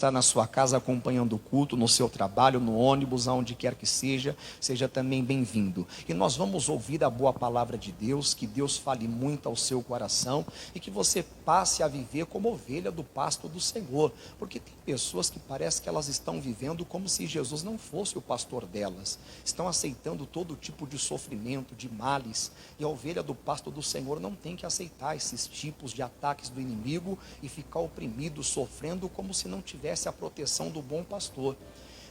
está na sua casa acompanhando o culto, no seu trabalho, no ônibus, aonde quer que seja, seja também bem-vindo. E nós vamos ouvir a boa palavra de Deus, que Deus fale muito ao seu coração e que você passe a viver como ovelha do pasto do Senhor, porque tem pessoas que parece que elas estão vivendo como se Jesus não fosse o pastor delas, estão aceitando todo tipo de sofrimento, de males, e a ovelha do pasto do Senhor não tem que aceitar esses tipos de ataques do inimigo e ficar oprimido, sofrendo como se não tivesse a proteção do bom pastor.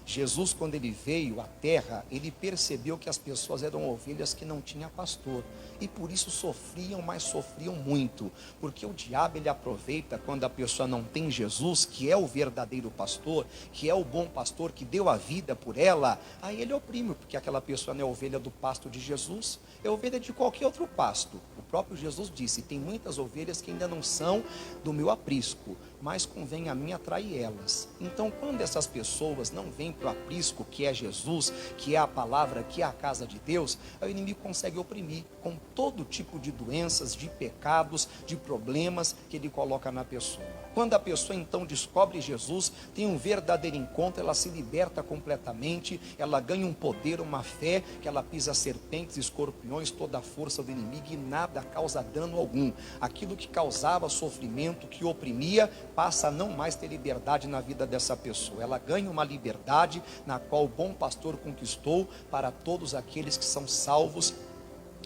Jesus, quando ele veio à terra, ele percebeu que as pessoas eram ovelhas que não tinham pastor, e por isso sofriam, mas sofriam muito, porque o diabo ele aproveita quando a pessoa não tem Jesus, que é o verdadeiro pastor, que é o bom pastor, que deu a vida por ela, aí ele oprime, porque aquela pessoa não é ovelha do pasto de Jesus, é ovelha de qualquer outro pasto. O próprio Jesus disse, tem muitas ovelhas que ainda não são do meu aprisco, mas convém a mim atrair elas. Então, quando essas pessoas não vêm para o aprisco, que é Jesus, que é a palavra, que é a casa de Deus, o inimigo consegue oprimir com todo tipo de doenças, de pecados, de problemas que ele coloca na pessoa. Quando a pessoa então descobre Jesus, tem um verdadeiro encontro, ela se liberta completamente, ela ganha um poder, uma fé, que ela pisa serpentes, escorpiões, toda a força do inimigo e nada causa dano algum. Aquilo que causava sofrimento, que oprimia, passa a não mais ter liberdade na vida dessa pessoa. Ela ganha uma liberdade na qual o bom pastor conquistou para todos aqueles que são salvos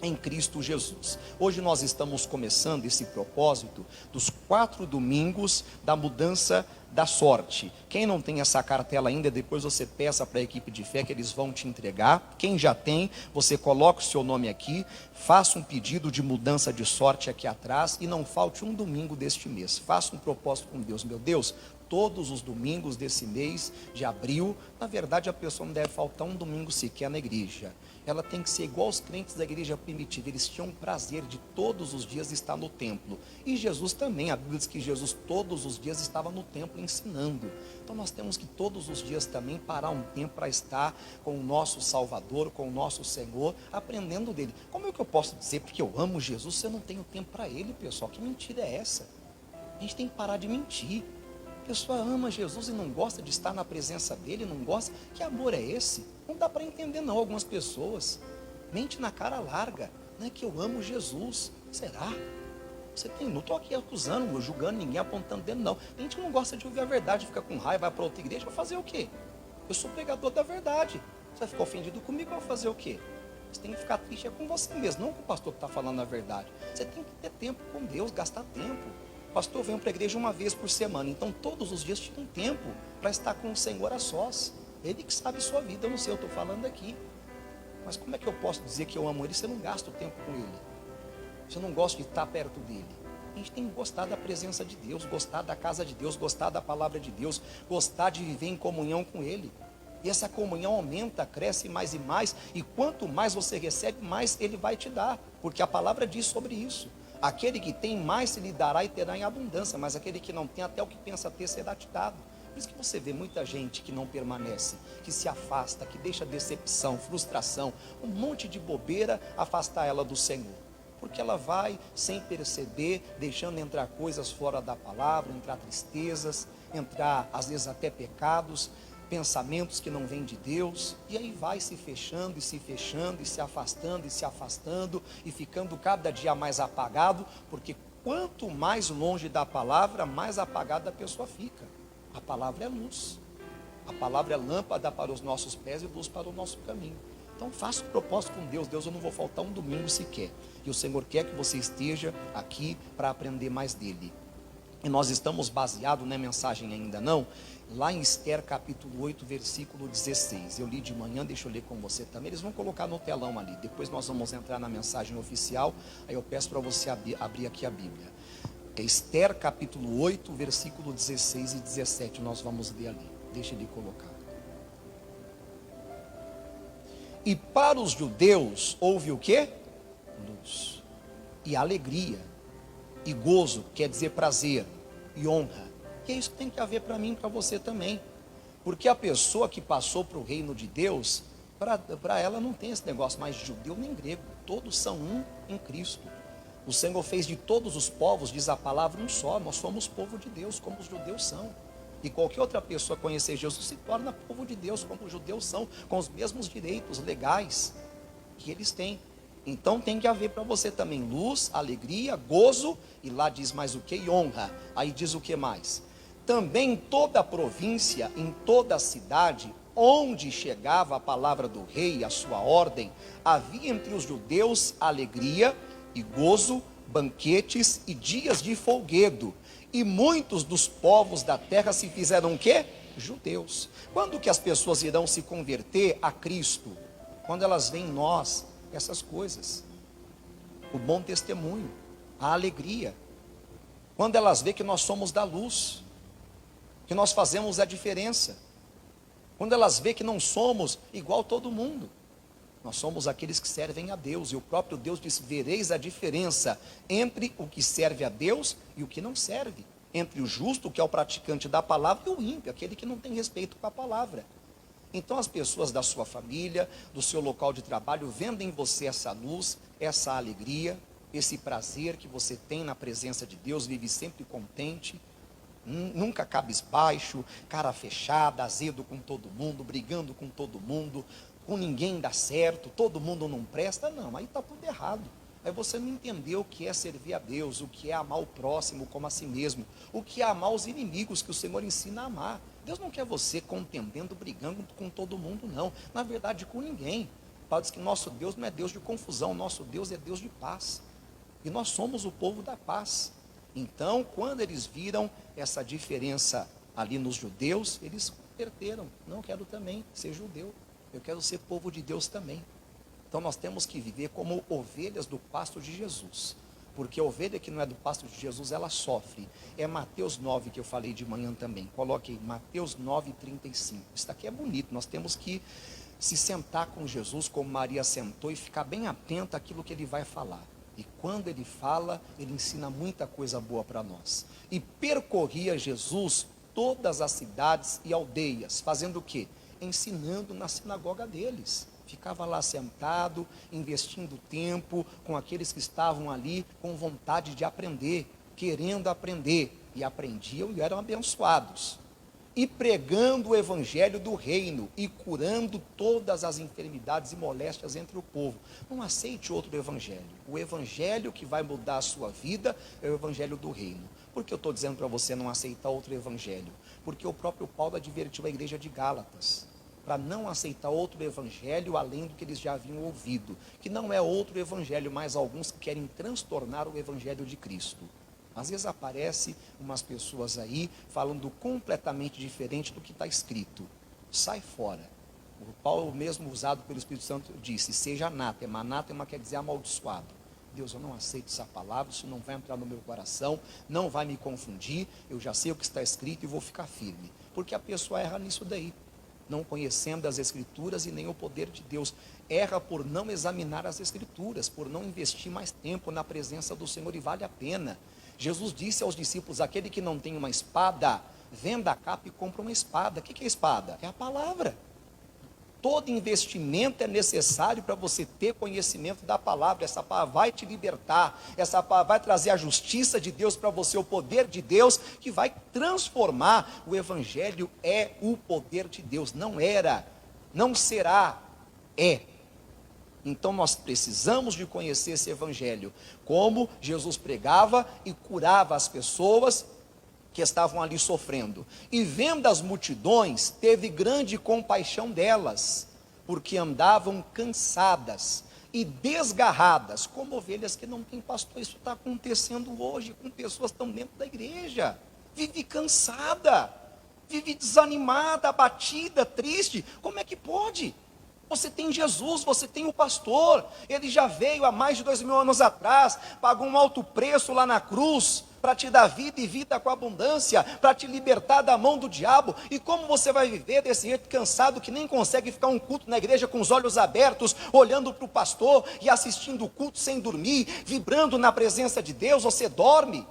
em Cristo Jesus. Hoje nós estamos começando esse propósito dos 4 domingos da mudança da sorte. Quem não tem essa cartela ainda, depois você peça para a equipe de fé que eles vão te entregar. Quem já tem, você coloca o seu nome aqui, faça um pedido de mudança de sorte aqui atrás e não falte um domingo deste mês. Faça um propósito com Deus. Meu Deus, todos os domingos desse mês de abril, na verdade a pessoa não deve faltar um domingo sequer na igreja. Ela tem que ser igual aos crentes da igreja primitiva, eles tinham prazer de todos os dias estar no templo. E Jesus também, a Bíblia diz que Jesus todos os dias estava no templo ensinando. Então nós temos que todos os dias também parar um tempo para estar com o nosso Salvador, com o nosso Senhor, aprendendo dele. Como é que eu posso dizer, porque eu amo Jesus, se eu não tenho tempo para ele, pessoal? Que mentira é essa? A gente tem que parar de mentir. A pessoa ama Jesus e não gosta de estar na presença dele, não gosta. Que amor é esse? Não dá para entender não, algumas pessoas. Mente na cara larga, não é que eu amo Jesus. Será? Você tem, não estou aqui acusando, julgando ninguém, apontando dedo não. A gente não gosta de ouvir a verdade, fica com raiva, vai para outra igreja, vai fazer o quê? Eu sou pregador da verdade. Você vai ficar ofendido comigo, vai fazer o quê? Você tem que ficar triste é com você mesmo, não com o pastor que está falando a verdade. Você tem que ter tempo com Deus, gastar tempo. Pastor, venho para a igreja uma vez por semana, então todos os dias tira um tempo para estar com o Senhor a sós. Ele que sabe sua vida, eu não sei, eu estou falando aqui. Mas como é que eu posso dizer que eu amo ele se eu não gasto tempo com ele? Se eu não gosto de estar perto dele? A gente tem que gostar da presença de Deus, gostar da casa de Deus, gostar da palavra de Deus, gostar de viver em comunhão com ele. E essa comunhão aumenta, cresce mais e mais, e quanto mais você recebe, mais ele vai te dar, porque a palavra diz sobre isso. Aquele que tem mais se lhe dará e terá em abundância, mas aquele que não tem, até o que pensa ter será te dado. Por isso que você vê muita gente que não permanece, que se afasta, que deixa decepção, frustração, um monte de bobeira afastar ela do Senhor. Porque ela vai sem perceber, deixando entrar coisas fora da palavra, entrar tristezas, entrar às vezes até pecados, pensamentos que não vêm de Deus, e aí vai se fechando, e se fechando, e se afastando, e ficando cada dia mais apagado, porque quanto mais longe da palavra, mais apagada a pessoa fica. A palavra é luz, a palavra é lâmpada para os nossos pés e luz para o nosso caminho. Então faça um propósito com Deus. Deus, eu não vou faltar um domingo sequer, e o Senhor quer que você esteja aqui para aprender mais dele. E nós estamos baseados, não é mensagem ainda não, lá em Esther capítulo 8, versículo 16. Eu li de manhã, deixa eu ler com você também. Eles vão colocar no telão ali, depois nós vamos entrar na mensagem oficial. Aí eu peço para você abrir aqui a Bíblia. É Esther capítulo 8, versículo 16 e 17. Nós vamos ler ali, deixa ele colocar. E para os judeus houve o quê? Luz e alegria e gozo, quer dizer prazer e honra. E é isso que tem que haver para mim e para você também. Porque a pessoa que passou para o reino de Deus, para ela não tem esse negócio mais de judeu nem grego. Todos são um em Cristo. O Senhor fez de todos os povos, diz a palavra, um só. Nós somos povo de Deus, como os judeus são. e qualquer outra pessoa conhecer Jesus, se torna povo de Deus, como os judeus são, com os mesmos direitos legais que eles têm. Então tem que haver para você também luz, alegria, gozo, e lá diz mais o que? E honra. Aí diz o que mais? Também em toda a província, em toda a cidade, onde chegava a palavra do rei, a sua ordem, havia entre os judeus alegria e gozo, banquetes e dias de folguedo. E muitos dos povos da terra se fizeram o quê? Judeus. Quando que as pessoas irão se converter a Cristo? Quando elas veem em nós essas coisas, o bom testemunho, a alegria, quando elas veem que nós somos da luz, que nós fazemos a diferença, quando elas veem que não somos igual todo mundo, nós somos aqueles que servem a Deus, e o próprio Deus disse: vereis a diferença entre o que serve a Deus e o que não serve, entre o justo, que é o praticante da palavra, e o ímpio, aquele que não tem respeito com a palavra. Então as pessoas da sua família, do seu local de trabalho, vendo em você essa luz, essa alegria, esse prazer que você tem na presença de Deus, vive sempre contente, nunca cabisbaixo, cara fechada, azedo com todo mundo, brigando com todo mundo, com ninguém dá certo, todo mundo não presta. Não, aí está tudo errado. Aí você não entendeu o que é servir a Deus, o que é amar o próximo como a si mesmo, o que é amar os inimigos que o Senhor ensina a amar. Deus não quer você contendendo, brigando com todo mundo, não. Na verdade, com ninguém. Paulo diz que nosso Deus não é Deus de confusão, nosso Deus é Deus de paz. E nós somos o povo da paz. Então, quando eles viram essa diferença ali nos judeus, eles se converteram. Não, quero também ser judeu, eu quero ser povo de Deus também. Então nós temos que viver como ovelhas do pasto de Jesus, porque a ovelha que não é do pasto de Jesus, ela sofre. É Mateus 9 que eu falei de manhã também, coloque aí, Mateus 9:35, isso aqui é bonito. Nós temos que se sentar com Jesus como Maria sentou e ficar bem atento àquilo que ele vai falar. E quando ele fala, ele ensina muita coisa boa para nós. E percorria Jesus todas as cidades e aldeias, fazendo o quê? Ensinando na sinagoga deles. Ficava lá sentado, investindo tempo com aqueles que estavam ali com vontade de aprender, querendo aprender, e aprendiam e eram abençoados. E pregando o evangelho do reino, e curando todas as enfermidades e moléstias entre o povo. Não aceite outro evangelho. O evangelho que vai mudar a sua vida é o evangelho do reino. Por que eu estou dizendo para você não aceitar outro evangelho? Porque o próprio Paulo advertiu a igreja de Gálatas para não aceitar outro evangelho além do que eles já haviam ouvido, que não é outro evangelho, mas alguns que querem transtornar o evangelho de Cristo. Às vezes aparece umas pessoas aí falando completamente diferente do que está escrito. Sai fora. O Paulo mesmo, usado pelo Espírito Santo, disse: seja anátema. Anátema quer dizer amaldiçoado. Deus, eu não aceito essa palavra, isso não vai entrar no meu coração, não vai me confundir, eu já sei o que está escrito e vou ficar firme. Porque a pessoa erra nisso daí, não conhecendo as Escrituras e nem o poder de Deus. Erra por não examinar as Escrituras, por não investir mais tempo na presença do Senhor, e vale a pena. Jesus disse aos discípulos: aquele que não tem uma espada, venda a capa e compra uma espada. O que é espada? É a palavra. Todo investimento é necessário para você ter conhecimento da palavra. Essa palavra vai te libertar, essa palavra vai trazer a justiça de Deus para você, o poder de Deus, que vai transformar. O evangelho é o poder de Deus, não era, não será, é. Então nós precisamos de conhecer esse evangelho, como Jesus pregava e curava as pessoas que estavam ali sofrendo. E vendo as multidões, teve grande compaixão delas, porque andavam cansadas e desgarradas, como ovelhas que não têm pastor. Isso está acontecendo hoje com pessoas que estão dentro da igreja. Vive cansada, vive desanimada, abatida, triste. Como é que pode? Você tem Jesus, você tem o pastor. Ele já veio há mais de 2000 anos atrás, pagou um alto preço lá na cruz, para te dar vida e vida com abundância, para te libertar da mão do diabo. E como você vai viver desse jeito, cansado, que nem consegue ficar um culto na igreja com os olhos abertos, olhando para o pastor e assistindo o culto sem dormir, vibrando na presença de Deus? Você dorme?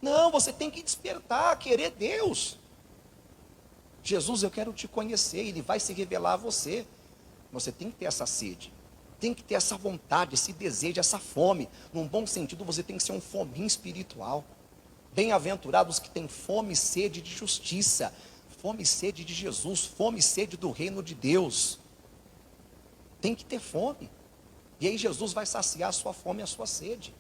Não, você tem que despertar, querer Deus. Jesus, eu quero te conhecer, Ele vai se revelar a você. Você tem que ter essa sede, tem que ter essa vontade, esse desejo, essa fome. Num bom sentido, você tem que ser um fominho espiritual. Bem-aventurados que têm fome e sede de justiça, fome e sede de Jesus, fome e sede do reino de Deus. Tem que ter fome. E aí Jesus vai saciar a sua fome e a sua sede.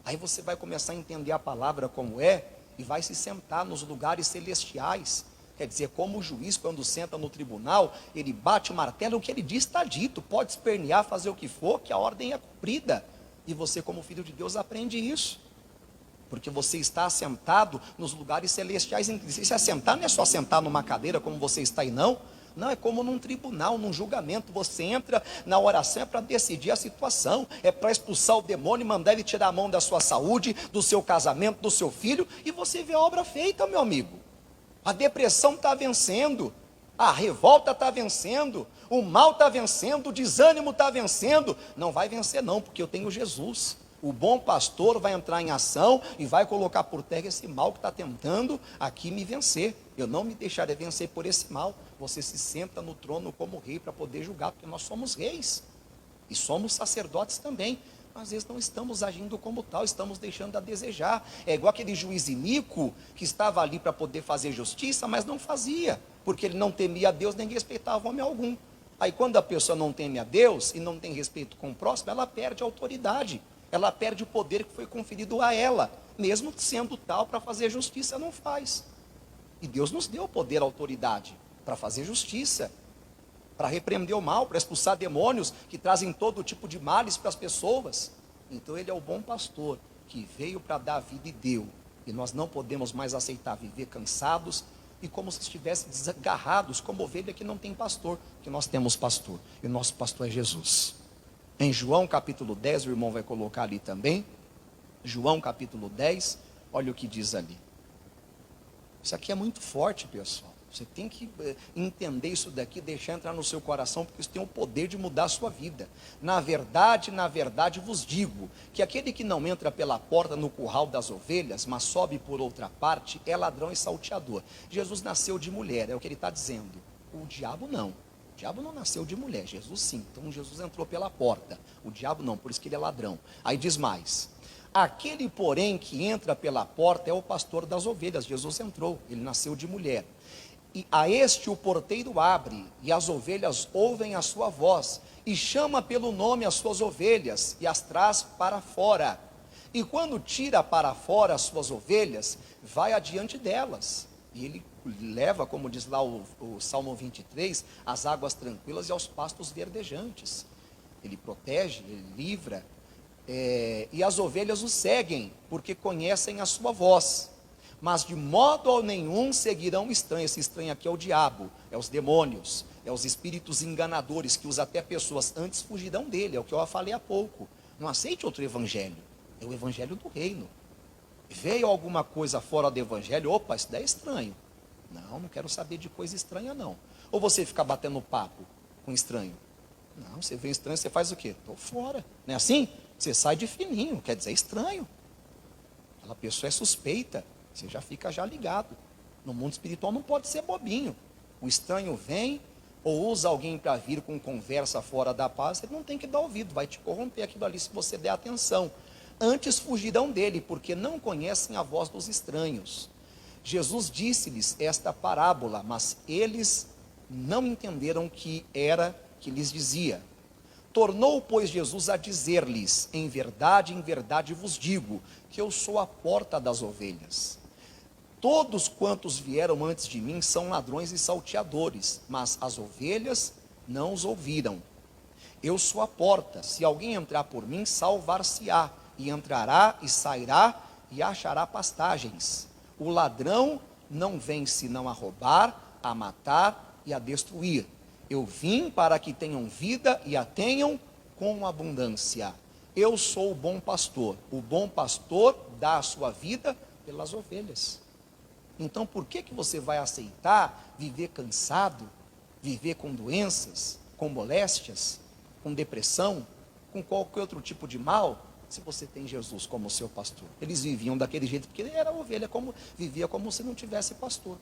Aí você vai começar a entender a palavra como é, e vai se sentar nos lugares celestiais. Quer dizer, como o juiz, quando senta no tribunal, ele bate o martelo, o que ele diz está dito, pode espernear, fazer o que for, que a ordem é cumprida. E você, como filho de Deus, aprende isso. Porque você está assentado nos lugares celestiais. E se assentar não é só sentar numa cadeira como você está aí, não. Não, é como num tribunal, num julgamento. Você entra na oração, é para decidir a situação, é para expulsar o demônio, mandar ele tirar a mão da sua saúde, do seu casamento, do seu filho, e você vê a obra feita, meu amigo. A depressão está vencendo, a revolta está vencendo, o mal está vencendo, o desânimo está vencendo. Não vai vencer não, porque eu tenho Jesus. O bom pastor vai entrar em ação e vai colocar por terra esse mal que está tentando aqui me vencer. Eu não me deixarei vencer por esse mal. Você se senta no trono como rei para poder julgar, porque nós somos reis e somos sacerdotes também. Às vezes não estamos agindo como tal, estamos deixando a desejar. É igual aquele juiz iníquo que estava ali para poder fazer justiça, mas não fazia, porque ele não temia a Deus nem respeitava homem algum. Aí quando a pessoa não teme a Deus e não tem respeito com o próximo, ela perde a autoridade, ela perde o poder que foi conferido a ela, mesmo sendo tal para fazer justiça, não faz. E Deus nos deu o poder, a autoridade para fazer justiça, para repreender o mal, para expulsar demônios que trazem todo tipo de males para as pessoas. Então ele é o bom pastor que veio para dar a vida e deu. E nós não podemos mais aceitar viver cansados e como se estivessem desgarrados, como ovelha que não tem pastor, que nós temos pastor, e o nosso pastor é Jesus. Em João capítulo 10, o irmão vai colocar ali também, João capítulo 10, olha o que diz ali. Isso aqui é muito forte, pessoal. Você tem que entender isso daqui, deixar entrar no seu coração, porque isso tem o poder de mudar a sua vida. Na verdade vos digo, que aquele que não entra pela porta no curral das ovelhas, mas sobe por outra parte, é ladrão e salteador. Jesus nasceu de mulher, é o que ele está dizendo. O diabo não. O diabo não nasceu de mulher, Jesus sim. Então Jesus entrou pela porta. O diabo não, por isso que ele é ladrão. Aí diz mais. Aquele, porém, que entra pela porta é o pastor das ovelhas. Jesus entrou, ele nasceu de mulher. E a este o porteiro abre, e as ovelhas ouvem a sua voz, e chama pelo nome as suas ovelhas, e as traz para fora. E quando tira para fora as suas ovelhas, vai adiante delas. E ele leva, como diz lá o Salmo 23, às águas tranquilas e aos pastos verdejantes. Ele protege, ele livra, e as ovelhas o seguem, porque conhecem a sua voz. Mas de modo nenhum seguirão estranho. Esse estranho aqui é o diabo, é os demônios, é os espíritos enganadores, que usam até pessoas antes fugirão dele, é o que eu falei há pouco. Não aceite outro evangelho, é o evangelho do reino. Veio alguma coisa fora do evangelho, opa, isso daí é estranho. Não quero saber de coisa estranha não. Ou você fica batendo papo com estranho. Não, você vê estranho, você faz o quê? Estou fora, não é assim? Você sai de fininho, quer dizer, estranho. Aquela pessoa é suspeita. Você já fica já ligado. No mundo espiritual não pode ser bobinho. O estranho vem, ou usa alguém para vir com conversa fora da paz, você não tem que dar ouvido, vai te corromper aquilo ali se você der atenção. Antes fugirão dele, porque não conhecem a voz dos estranhos. Jesus disse-lhes esta parábola, mas eles não entenderam que era que lhes dizia. Tornou, pois, Jesus a dizer-lhes, em verdade vos digo, que eu sou a porta das ovelhas. Todos quantos vieram antes de mim são ladrões e salteadores, mas as ovelhas não os ouviram. Eu sou a porta, se alguém entrar por mim, salvar-se-á, e entrará e sairá e achará pastagens. O ladrão não vem senão a roubar, a matar e a destruir. Eu vim para que tenham vida e a tenham com abundância. Eu sou o bom pastor dá a sua vida pelas ovelhas. Então por que você vai aceitar viver cansado, viver com doenças, com moléstias, com depressão, com qualquer outro tipo de mal, se você tem Jesus como seu pastor? Eles viviam daquele jeito, porque ele era ovelha, vivia como se não tivesse pastor.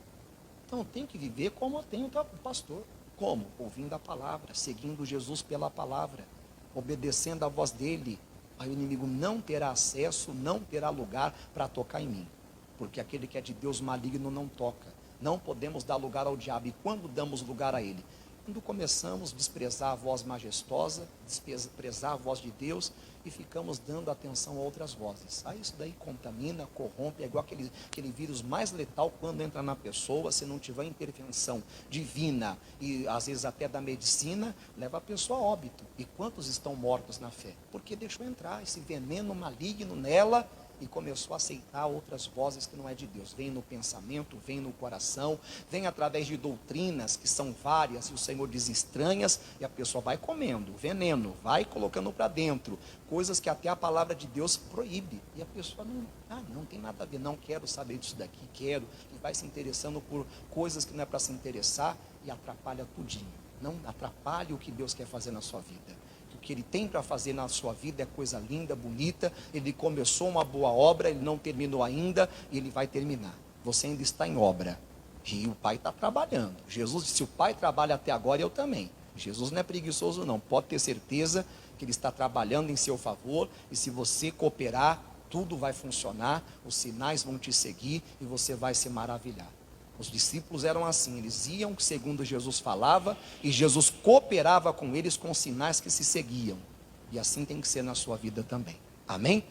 Então tem que viver como tem o pastor. Como? Ouvindo a palavra, seguindo Jesus pela palavra, obedecendo a voz dele. Aí o inimigo não terá acesso, não terá lugar para tocar em mim. porque aquele que é de Deus maligno não toca. Não podemos dar lugar ao diabo. E quando damos lugar a ele? Quando começamos a desprezar a voz majestosa, desprezar a voz de Deus e ficamos dando atenção a outras vozes. Aí isso daí contamina, corrompe, é igual aquele vírus mais letal quando entra na pessoa, se não tiver intervenção divina e às vezes até da medicina, leva a pessoa a óbito. E quantos estão mortos na fé? Porque deixou entrar esse veneno maligno nela e começou a aceitar outras vozes que não é de Deus. Vem no pensamento, vem no coração, vem através de doutrinas que são várias e o Senhor diz estranhas, e a pessoa vai comendo veneno, vai colocando para dentro coisas que até a palavra de Deus proíbe, e a pessoa não tem nada a ver, não quero saber disso daqui, quero, e vai se interessando por coisas que não é para se interessar e atrapalha tudinho. Não atrapalhe o que Deus quer fazer na sua vida. O que ele tem para fazer na sua vida é coisa linda, bonita. Ele começou uma boa obra, ele não terminou ainda, e ele vai terminar. Você ainda está em obra, e o Pai está trabalhando. Jesus disse, se o Pai trabalha até agora, eu também. Jesus não é preguiçoso não, pode ter certeza que ele está trabalhando em seu favor, e se você cooperar, tudo vai funcionar, os sinais vão te seguir, e você vai se maravilhar. Os discípulos eram assim, eles iam segundo Jesus falava, e Jesus cooperava com eles com sinais que se seguiam. E assim tem que ser na sua vida também. Amém?